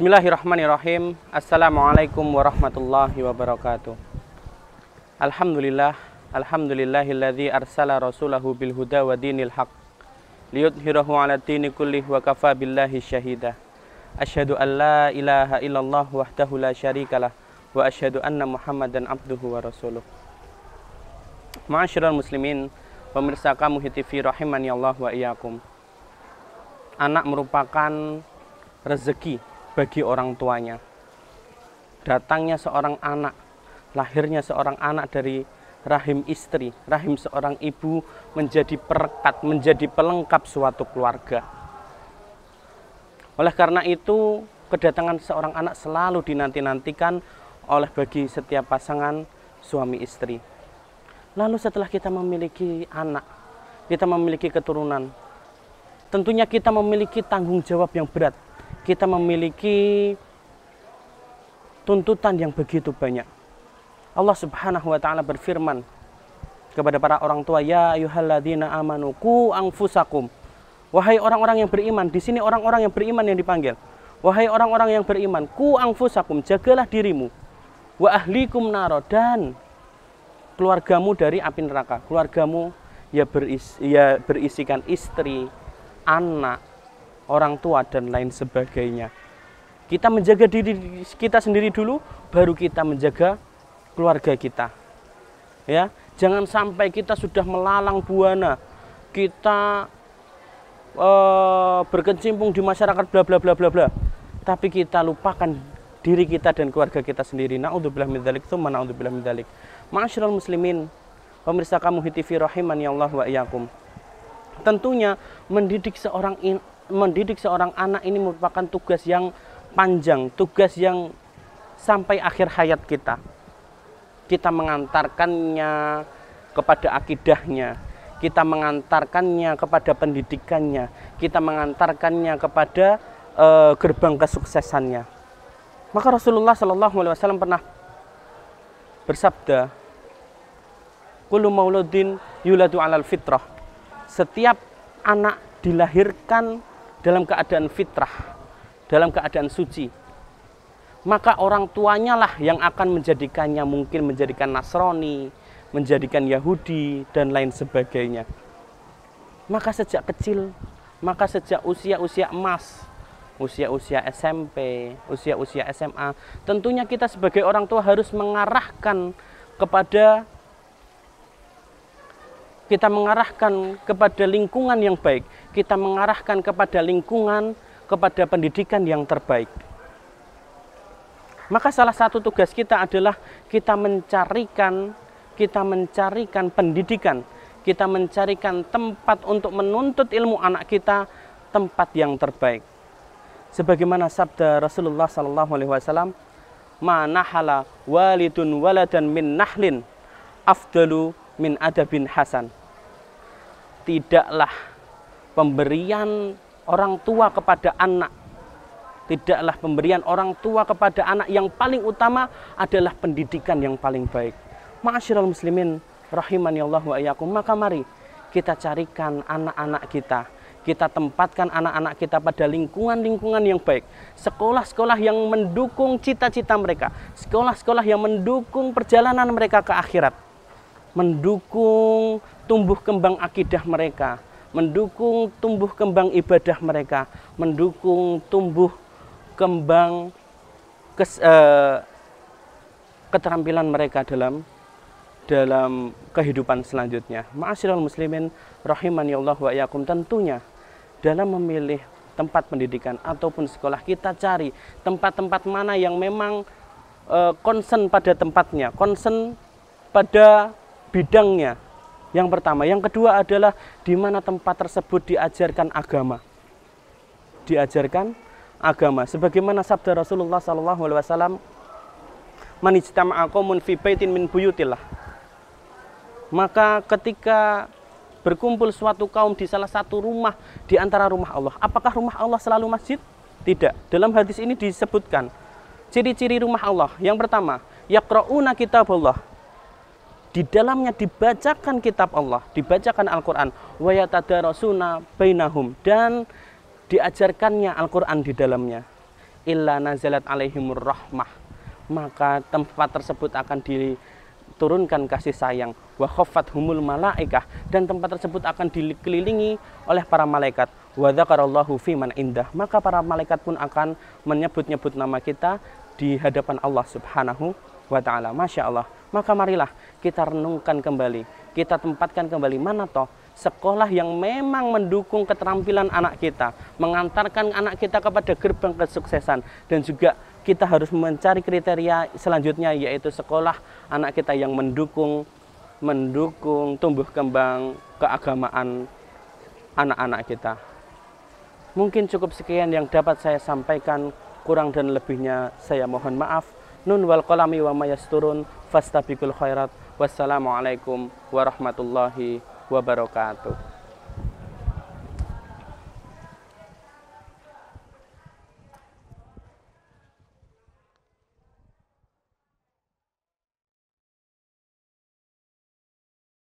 Bismillahirrahmanirrahim. Assalamualaikum warahmatullahi wabarakatuh. Alhamdulillahilladzi arsala rasulahu bil huda wa dinil haq liyudhhirahu 'ala dini kullih wa kafa billahi syahida. Asyhadu an la ilaha illallah wahdahu la syarikalah wa asyhadu anna Muhammadan abduhu wa rasuluh. Ma'asyiral muslimin, pemirsa Kamuhi TV rahimani Allah wa iyyakum. Anak merupakan rezeki bagi orang tuanya. Datangnya seorang anak, lahirnya seorang anak dari rahim istri, rahim seorang ibu menjadi perekat, menjadi pelengkap suatu keluarga. Oleh karena itu, kedatangan seorang anak selalu dinanti-nantikan oleh bagi setiap pasangan suami istri. Lalu setelah kita memiliki anak, kita memiliki keturunan, tentunya kita memiliki tanggung jawab yang berat. Kita memiliki tuntutan yang begitu banyak. Allah Subhanahu wa taala berfirman kepada para orang tua, ya ayyuhalladzina amanu qu anfusakum. Wahai orang-orang yang beriman, di sini orang-orang yang beriman yang dipanggil. Wahai orang-orang yang beriman, qu anfusakum, jagalah dirimu. Wa ahlikum naro, dan keluargamu dari api neraka. Keluargamu ya berisikan istri, anak, orang tua dan lain sebagainya. Kita menjaga diri kita sendiri dulu, baru kita menjaga keluarga kita. Ya, jangan sampai kita sudah melalang buana, kita berkecimpung di masyarakat bla bla bla bla bla, tapi kita lupakan diri kita dan keluarga kita sendiri. Na'udzubillah min dzalik, tsumma na'udzubillah min dzalik. Ma'asyiral muslimin, pemirsa Kamuhi TV rahimani Allah wa iyyakum. Tentunya mendidik seorang anak ini merupakan tugas yang panjang, tugas yang sampai akhir hayat kita. Kita mengantarkannya kepada akidahnya, kita mengantarkannya kepada pendidikannya, kita mengantarkannya kepada gerbang kesuksesannya. Maka Rasulullah SAW pernah bersabda, kullu mauludin yuladu 'alal fitrah. Setiap anak dilahirkan dalam keadaan fitrah, dalam keadaan suci. Maka orang tuanya lah yang akan menjadikannya, mungkin menjadikan Nasrani, menjadikan Yahudi, dan lain sebagainya. Maka sejak kecil, maka sejak usia-usia emas, usia-usia SMP, usia-usia SMA, tentunya kita sebagai orang tua harus mengarahkan kepada lingkungan yang baik. Kita mengarahkan kepada lingkungan, kepada pendidikan yang terbaik. Maka salah satu tugas kita adalah kita mencarikan pendidikan, kita mencarikan tempat untuk menuntut ilmu anak kita, tempat yang terbaik. Sebagaimana sabda Rasulullah SAW, ma nahala walidun waladan min nahlin afdalu min adabin hasan. Tidaklah pemberian orang tua kepada anak, tidaklah pemberian orang tua kepada anak yang paling utama adalah pendidikan yang paling baik. Ma'asyiral muslimin rahimani Allah wa iyyakum. Maka mari kita carikan anak-anak kita tempatkan anak-anak kita pada lingkungan-lingkungan yang baik, sekolah-sekolah yang mendukung cita-cita mereka, sekolah-sekolah yang mendukung perjalanan mereka ke akhirat, mendukung tumbuh kembang akidah mereka, mendukung tumbuh kembang ibadah mereka, mendukung tumbuh kembang keterampilan mereka dalam kehidupan selanjutnya. Ma'asyiral muslimin rahimani Allah wa iyyakum. Tentunya dalam memilih tempat pendidikan ataupun sekolah, kita cari tempat-tempat mana yang memang concern pada tempatnya, concern pada bidangnya. Yang pertama, yang kedua adalah di mana tempat tersebut diajarkan agama. Diajarkan agama. Sebagaimana sabda Rasulullah SAW, man ijtama'a qaumun fi baitin min buyutillah. Maka ketika berkumpul suatu kaum di salah satu rumah di antara rumah Allah, apakah rumah Allah selalu masjid? Tidak. Dalam hadis ini disebutkan ciri-ciri rumah Allah. Yang pertama, yaqra'una kitaballah. Di dalamnya dibacakan kitab Allah, dibacakan Al-Quran, wa yatadarasuna bainahum, dan diajarkannya Al-Quran di dalamnya. illa nazalat alaihimur rahmah, maka tempat tersebut akan diturunkan kasih sayang. Wa khaffathumul malaikah, dan tempat tersebut akan dikelilingi oleh para malaikat. Wa dzakarallahu fi man indah, maka para malaikat pun akan menyebut-nyebut nama kita di hadapan Allah Subhanahu wa taala. Masya Allah. Maka marilah kita renungkan kembali, kita tempatkan kembali mana toh sekolah yang memang mendukung keterampilan anak kita, mengantarkan anak kita kepada gerbang kesuksesan. Dan juga kita harus mencari kriteria selanjutnya, yaitu sekolah anak kita yang mendukung tumbuh kembang keagamaan anak-anak kita. Mungkin cukup sekian yang dapat saya sampaikan, kurang dan lebihnya saya mohon maaf. Nun wal qalami wa mayasturun fastabiqul khairat. Wassalamualaikum warahmatullahi wabarakatuh.